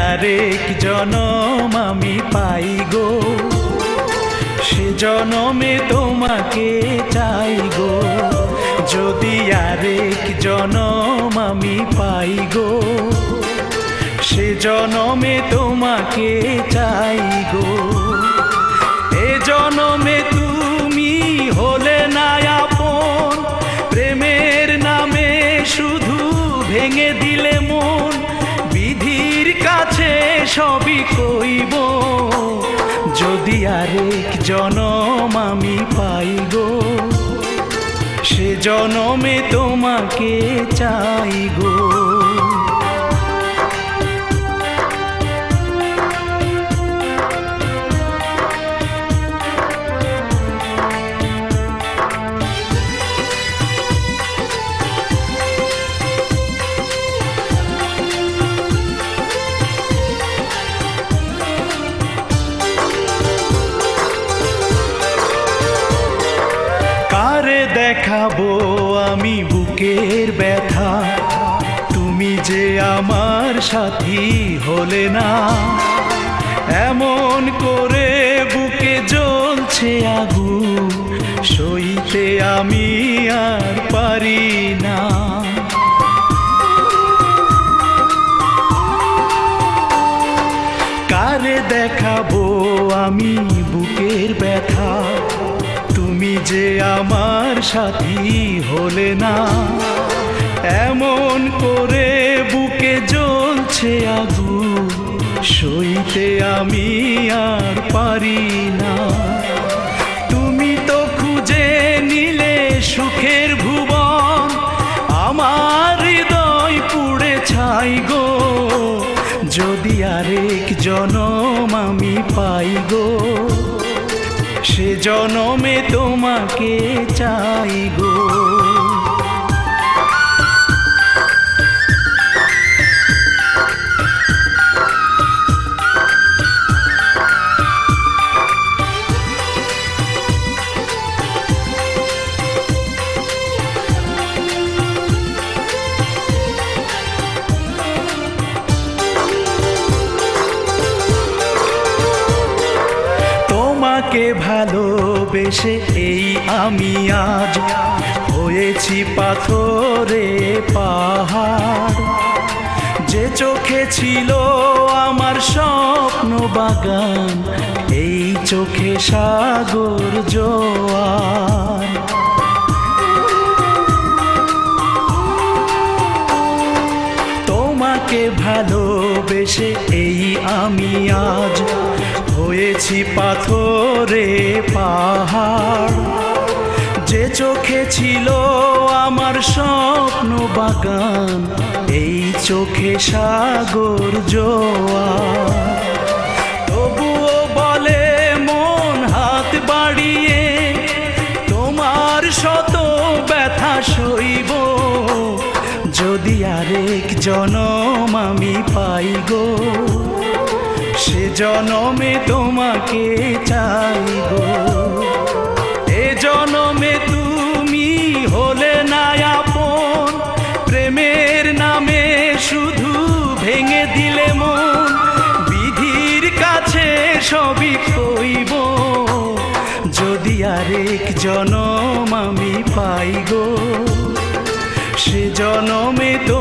আরেক জনম আমি পাই গো, সে জনমে তোমাকে চাই গো। যদি আরেক জনম আমি পাই গো, সে জনমে তোমাকে চাই গো। এ জনমে তুমি হলে না আপন, প্রেমের নামে শুধু ভেঙে দিলে মন। বিধির কাছে সবই কইব, যদি আরেক জনম আমি পাই গো, সে জনমে তোমাকে চাই গো। কারে দেখাবো আমি বুকের ব্যথা, তুমি যে আমার সাথী হলে না। এমন করে বুকে জ্বলছে আগুন, সইতে আমি আর পারি না। কারে দেখাবো আমি বুকের ব্যথা, তুমি যে আমার সাথী হলে না। এমন করে বুকে জ্বলছে আগুন, সইতে আমি আর পারি না। তুমি তো খুঁজে নিলে সুখের ভুবন, আমার হৃদয় পুড়ে ছাই গো। যদি আরেক জনম আমি পাই গো, সে জনমে তোমাকে চাই গো। তোমাকে ভালোবেসে এই আমি আজ হয়েছি পাথরে পাহাড়। যে চোখে ছিল আমার স্বপ্ন বাগান, এই চোখে সাগর জোয়ার। তোমাকে ভালোবেসে এই আমি আজ হয়েছি পাথরে পাহাড়। যে চোখে ছিল আমার স্বপ্ন বাগান, এই চোখে সাগর জোয়ার। তবুও বলে মন হাত বাড়িয়ে, তোমার শত ব্যথা সইব। যদি আরেক জনম আমি পাই গো, সে জনমে তোমাকে চাই গো। এ জনমে তুমি হলে না আপন, প্রেমের নামে শুধু ভেঙে দিলে মন। বিধির কাছে সবই কইব, যদি আরেক জনম আমি পাই গো, সে জনমে তো